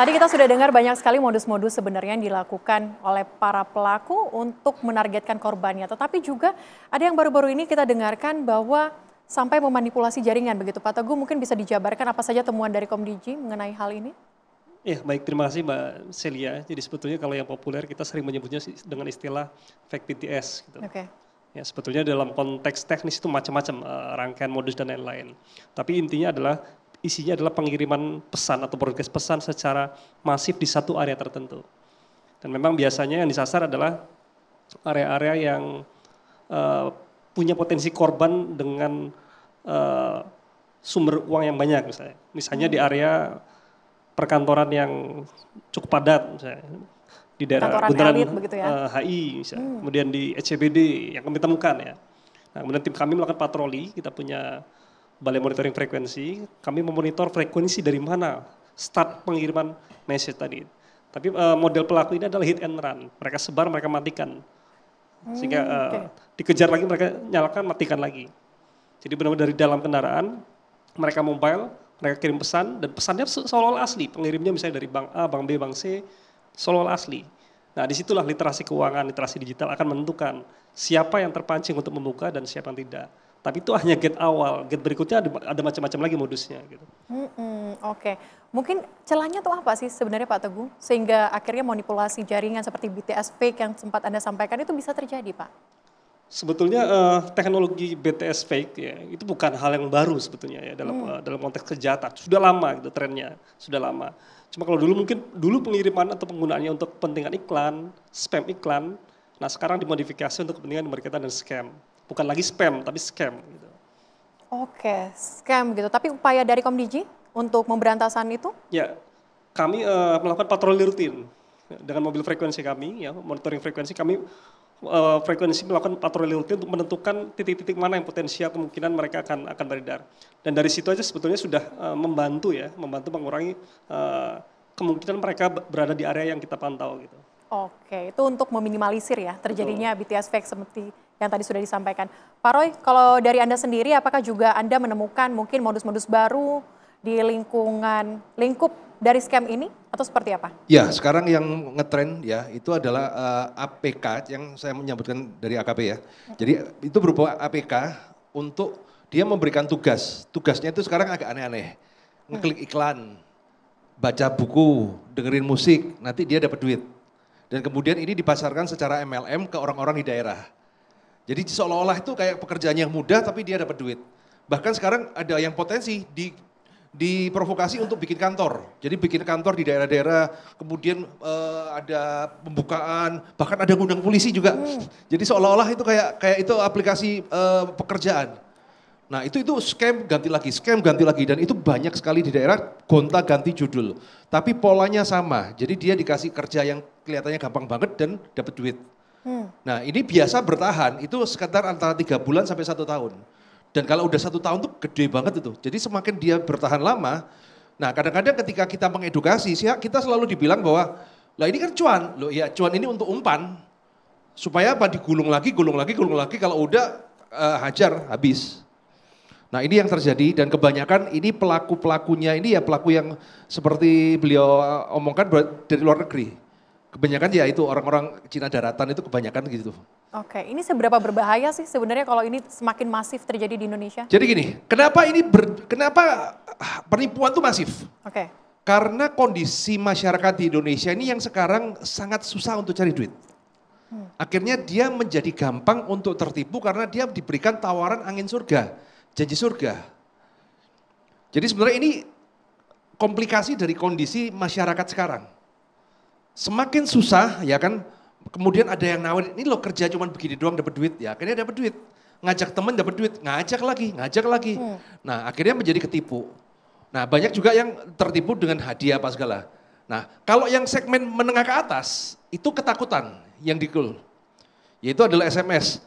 Tadi kita sudah dengar banyak sekali modus-modus sebenarnya yang dilakukan oleh para pelaku untuk menargetkan korbannya. Tetapi juga ada yang baru-baru ini kita dengarkan bahwa sampai memanipulasi jaringan begitu. Pak Teguh, mungkin bisa dijabarkan apa saja temuan dari Komdiji mengenai hal ini? Ya baik, terima kasih Mbak Celia. Jadi sebetulnya kalau yang populer kita sering menyebutnya dengan istilah fake BTS gitu. Oke. Ya sebetulnya dalam konteks teknis itu macam-macam rangkaian modus dan lain-lain. Tapi intinya adalah isinya adalah pengiriman pesan atau broadcast pesan secara masif di satu area tertentu. Dan memang biasanya yang disasar adalah area-area yang punya potensi korban dengan sumber uang yang banyak misalnya. Misalnya di area perkantoran yang cukup padat misalnya. Di daerah bundaran HI misalnya. Kemudian di SCBD yang kami temukan ya. Nah, kemudian tim kami melakukan patroli, kita punya Balai Monitoring Frekuensi, kami memonitor frekuensi dari mana start pengiriman message tadi. Tapi model pelaku ini adalah hit and run, mereka sebar, mereka matikan. Sehingga dikejar lagi, mereka nyalakan, matikan lagi. Jadi benar-benar dari dalam kendaraan, mereka mobile, mereka kirim pesan, dan pesannya seolah-olah asli. Pengirimnya misalnya dari Bank A, Bank B, Bank C, seolah-olah asli. Nah disitulah literasi keuangan, literasi digital akan menentukan siapa yang terpancing untuk membuka dan siapa yang tidak. Tapi itu hanya gate awal, gate berikutnya ada macam-macam lagi modusnya. Gitu. Oke, mungkin celahnya tuh apa sih sebenarnya Pak Teguh? Sehingga akhirnya manipulasi jaringan seperti BTS fake yang sempat Anda sampaikan itu bisa terjadi Pak? Sebetulnya teknologi BTS fake ya, itu bukan hal yang baru sebetulnya ya dalam konteks kejahatan. Sudah lama gitu trennya, sudah lama. Cuma kalau dulu pengiriman atau penggunaannya untuk kepentingan iklan, spam iklan, nah sekarang dimodifikasi untuk kepentingan berkaitan dengan scam. Bukan lagi spam, tapi scam. Gitu. Oke, scam gitu. Tapi upaya dari Komdiji untuk memberantasan itu? Ya, kami melakukan patroli rutin dengan mobil frekuensi kami, ya monitoring frekuensi kami frekuensi melakukan patroli rutin untuk menentukan titik-titik mana yang potensial kemungkinan mereka akan beredar. Dan dari situ aja sebetulnya sudah membantu mengurangi kemungkinan mereka berada di area yang kita pantau gitu. Oke, itu untuk meminimalisir ya terjadinya BTS fake seperti yang tadi sudah disampaikan. Pak Roy, kalau dari Anda sendiri apakah juga Anda menemukan mungkin modus-modus baru di lingkup dari scam ini atau seperti apa? Ya, sekarang yang ngetren ya itu adalah APK yang saya menyebutkan dari AKP ya. Jadi itu berupa APK untuk dia memberikan tugas. Tugasnya itu sekarang agak aneh-aneh. Ngeklik iklan, baca buku, dengerin musik, nanti dia dapat duit. Dan kemudian ini dipasarkan secara MLM ke orang-orang di daerah. Jadi seolah-olah itu kayak pekerjaan yang mudah tapi dia dapat duit. Bahkan sekarang ada yang potensi diprovokasi untuk bikin kantor. Jadi bikin kantor di daerah-daerah, kemudian ada pembukaan, bahkan ada ngundang polisi juga. Jadi seolah-olah itu kayak itu aplikasi pekerjaan. Nah itu scam ganti lagi dan itu banyak sekali di daerah gonta ganti judul. Tapi polanya sama, jadi dia dikasih kerja yang kelihatannya gampang banget dan dapat duit. Nah ini biasa bertahan, itu sekitar antara 3 bulan sampai 1 tahun. Dan kalau udah 1 tahun tuh gede banget itu. Jadi semakin dia bertahan lama, nah kadang-kadang ketika kita mengedukasi, kita selalu dibilang bahwa, lah ini kan cuan, loh ya cuan ini untuk umpan. Supaya apa, digulung lagi, kalau udah hajar, habis. Nah ini yang terjadi dan kebanyakan ini pelaku-pelakunya ini ya pelaku yang seperti beliau omongkan dari luar negeri. Kebanyakan ya itu orang-orang Cina daratan itu kebanyakan gitu. Oke, ini seberapa berbahaya sih sebenarnya kalau ini semakin masif terjadi di Indonesia? Jadi gini, kenapa penipuan itu masif? Oke. Karena kondisi masyarakat di Indonesia ini yang sekarang sangat susah untuk cari duit. Akhirnya dia menjadi gampang untuk tertipu karena dia diberikan tawaran angin surga, janji surga. Jadi sebenarnya ini komplikasi dari kondisi masyarakat sekarang. Semakin susah ya kan, kemudian ada yang nawarin, ini lo kerja cuma begini doang dapat duit, ya akhirnya dapat duit. Ngajak teman dapat duit, ngajak lagi. Nah akhirnya menjadi ketipu. Nah banyak juga yang tertipu dengan hadiah apa segala. Nah kalau yang segmen menengah ke atas, itu ketakutan yang dikul. Yaitu adalah SMS,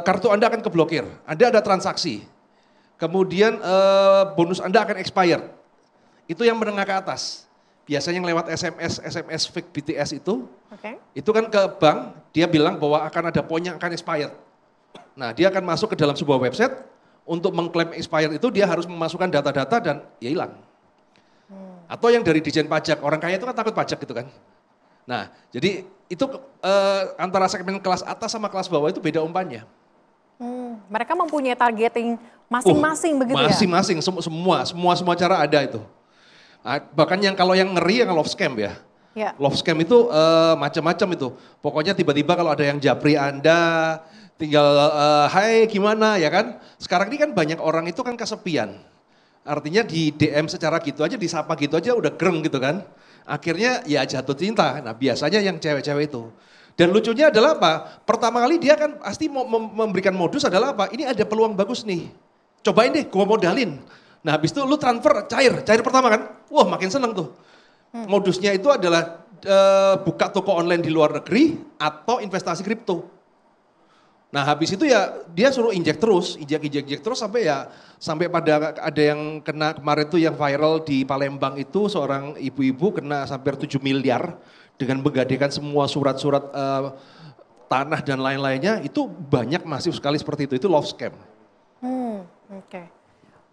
kartu Anda akan keblokir, Anda ada transaksi. Kemudian bonus Anda akan expired. Itu yang menengah ke atas. Biasanya yang lewat SMS fake BTS itu kan ke bank, dia bilang bahwa akan ada poin yang akan expired. Nah dia akan masuk ke dalam sebuah website, untuk mengklaim expired itu dia harus memasukkan data-data dan ya hilang. Atau yang dari Dijen Pajak, orang kaya itu kan takut pajak gitu kan. Nah, jadi itu antara segmen kelas atas sama kelas bawah itu beda umpannya. Mereka mempunyai targeting masing-masing begitu ya? Masing-masing, semua cara ada itu. Bahkan kalau yang ngeri yang love scam ya. Ya. Love scam itu macam-macam itu. Pokoknya tiba-tiba kalau ada yang japri Anda, tinggal hai gimana ya kan. Sekarang ini kan banyak orang itu kan kesepian. Artinya di DM secara gitu aja, disapa gitu aja udah gereng gitu kan. Akhirnya ya jatuh cinta. Nah biasanya yang cewek-cewek itu. Dan lucunya adalah apa? Pertama kali dia kan pasti mau memberikan modus adalah apa? Ini ada peluang bagus nih. Cobain deh, gua modalin. Nah habis itu lu transfer, cair pertama kan. Wah makin seneng tuh. Modusnya itu adalah buka toko online di luar negeri atau investasi kripto. Nah habis itu ya dia suruh injek terus sampai pada ada yang kena kemarin tuh yang viral di Palembang itu seorang ibu-ibu kena hampir 7 miliar. Dengan menggadaikan semua surat-surat tanah dan lain-lainnya, itu banyak masif sekali seperti itu love scam. Oke.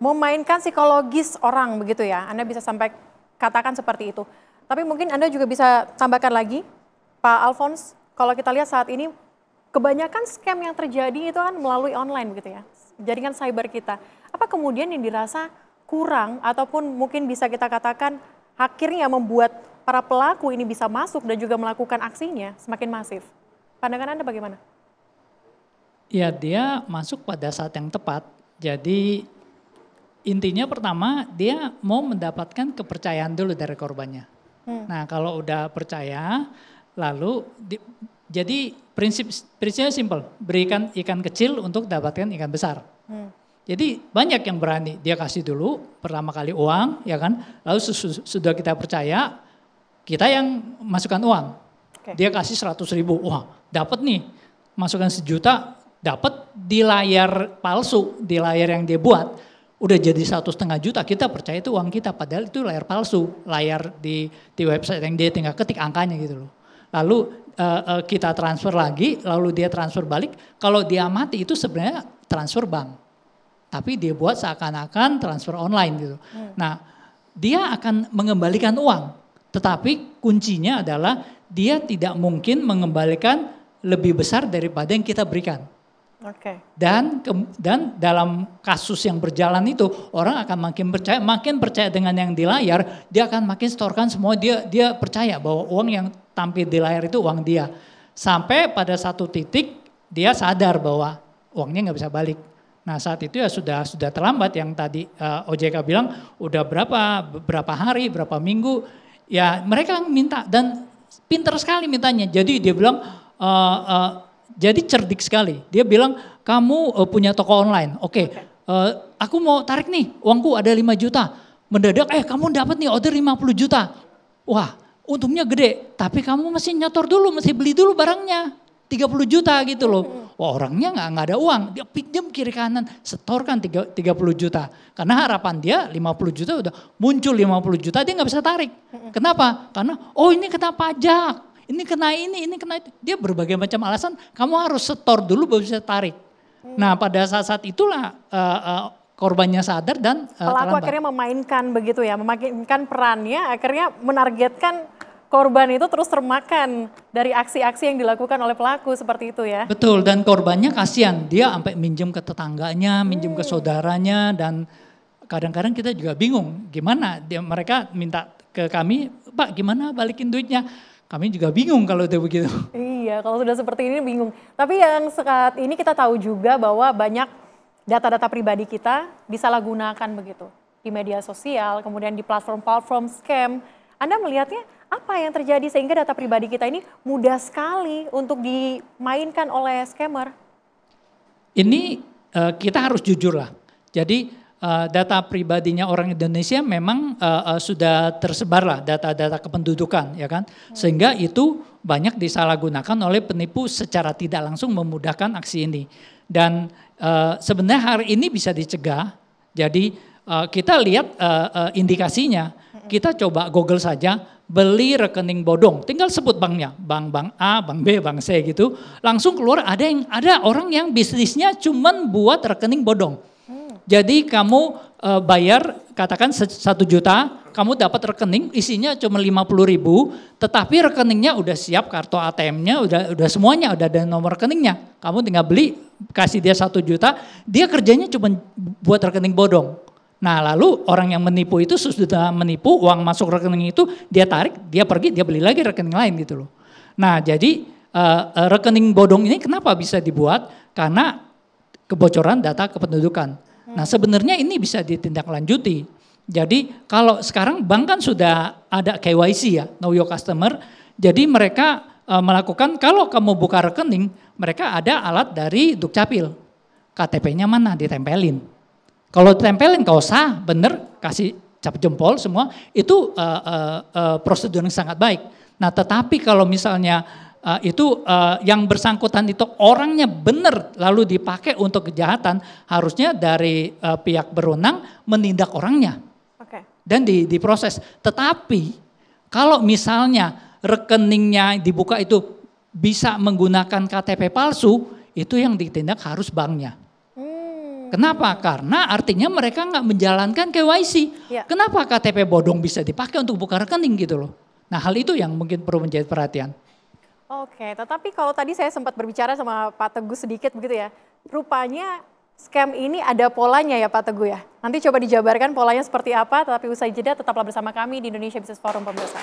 Memainkan psikologis orang begitu ya, Anda bisa sampai katakan seperti itu. Tapi mungkin Anda juga bisa tambahkan lagi, Pak Alphonse, kalau kita lihat saat ini, kebanyakan scam yang terjadi itu kan melalui online begitu ya, jaringan cyber kita. Apa kemudian yang dirasa kurang ataupun mungkin bisa kita katakan akhirnya membuat para pelaku ini bisa masuk dan juga melakukan aksinya semakin masif. Pandangan Anda bagaimana? Ya dia masuk pada saat yang tepat. Jadi intinya pertama dia mau mendapatkan kepercayaan dulu dari korbannya. Nah kalau udah percaya lalu jadi prinsipnya simpel. Berikan ikan kecil untuk dapatkan ikan besar. Jadi banyak yang berani dia kasih dulu pertama kali uang ya kan. Lalu sudah kita percaya kita yang masukkan uang, dia kasih 100.000, wah dapat nih, masukkan 1 juta, dapat di layar palsu, di layar yang dia buat, udah jadi 1,5 juta, kita percaya itu uang kita, padahal itu layar palsu, layar di website yang dia tinggal ketik angkanya gitu loh. Lalu kita transfer lagi, lalu dia transfer balik, kalau dia amati itu sebenarnya transfer bank, tapi dia buat seakan-akan transfer online gitu. Nah dia akan mengembalikan uang. Tetapi kuncinya adalah dia tidak mungkin mengembalikan lebih besar daripada yang kita berikan. Dan dalam kasus yang berjalan itu orang akan makin percaya dengan yang di layar, dia akan makin setorkan semua, dia percaya bahwa uang yang tampil di layar itu uang dia. Sampai pada satu titik dia sadar bahwa uangnya nggak bisa balik. Nah saat itu ya sudah terlambat yang tadi OJK bilang udah berapa hari, berapa minggu. Ya mereka minta dan pintar sekali mintanya. Jadi dia bilang, jadi cerdik sekali. Dia bilang kamu punya toko online. Oke, aku mau tarik nih uangku ada 5 juta. Mendadak kamu dapat nih order 50 juta. Wah untungnya gede. Tapi kamu mesti nyetor dulu, mesti beli dulu barangnya. 30 juta gitu loh. Wah orangnya nggak ada uang, dia pinjam kiri kanan, setorkan 30 juta. Karena harapan dia 50 juta udah muncul 50 juta dia nggak bisa tarik. Kenapa? Karena ini kena pajak, ini kena itu. Dia berbagai macam alasan, kamu harus setor dulu baru bisa tarik. Nah pada saat itulah korbannya sadar dan pelaku akhirnya memainkan begitu ya, memainkan perannya akhirnya menargetkan korban itu terus termakan dari aksi-aksi yang dilakukan oleh pelaku seperti itu ya. Betul, dan korbannya kasihan, dia sampai minjem ke tetangganya, minjem ke saudaranya, dan kadang-kadang kita juga bingung gimana mereka minta ke kami, Pak gimana balikin duitnya. Kami juga bingung kalau udah begitu. Iya, kalau sudah seperti ini bingung. Tapi yang saat ini kita tahu juga bahwa banyak data-data pribadi kita disalahgunakan begitu. Di media sosial, kemudian di platform-platform scam. Anda melihatnya apa yang terjadi sehingga data pribadi kita ini mudah sekali untuk dimainkan oleh scammer? Ini kita harus jujur lah. Jadi data pribadinya orang Indonesia memang sudah tersebar lah data-data kependudukan ya kan. Sehingga itu banyak disalahgunakan oleh penipu secara tidak langsung memudahkan aksi ini. Dan sebenarnya hari ini bisa dicegah. Jadi kita lihat indikasinya. Kita coba Google saja, beli rekening bodong, tinggal sebut banknya, bank A, bank B, bank C gitu, langsung keluar ada orang yang bisnisnya cuman buat rekening bodong. Jadi kamu bayar katakan 1 juta, kamu dapat rekening isinya cuma 50.000, tetapi rekeningnya udah siap, kartu ATM-nya udah semuanya, udah ada nomor rekeningnya. Kamu tinggal beli, kasih dia 1 juta, dia kerjanya cuma buat rekening bodong. Nah lalu orang yang menipu itu sudah menipu, uang masuk rekening itu dia tarik, dia pergi, dia beli lagi rekening lain gitu loh. Nah jadi rekening bodong ini kenapa bisa dibuat? Karena kebocoran data kependudukan. Nah sebenarnya ini bisa ditindaklanjuti. Jadi kalau sekarang bank kan sudah ada KYC ya, Know Your Customer. Jadi mereka melakukan, kalau kamu buka rekening, mereka ada alat dari Dukcapil. KTP-nya mana? Ditempelin. Kalau ditempelin kau sah, bener, kasih cap jempol semua, itu prosedur yang sangat baik. Nah tetapi kalau misalnya yang bersangkutan itu orangnya benar lalu dipakai untuk kejahatan, harusnya dari pihak berwenang menindak orangnya dan diproses. Tetapi kalau misalnya rekeningnya dibuka itu bisa menggunakan KTP palsu, itu yang ditindak harus banknya. Kenapa? Karena artinya mereka nggak menjalankan KYC. Ya. Kenapa KTP bodong bisa dipakai untuk buka rekening gitu loh. Nah hal itu yang mungkin perlu menjadi perhatian. Oke, tetapi kalau tadi saya sempat berbicara sama Pak Teguh sedikit begitu ya, rupanya scam ini ada polanya ya Pak Teguh ya. Nanti coba dijabarkan polanya seperti apa, tetapi usai jeda tetaplah bersama kami di Indonesia Business Forum pemirsa.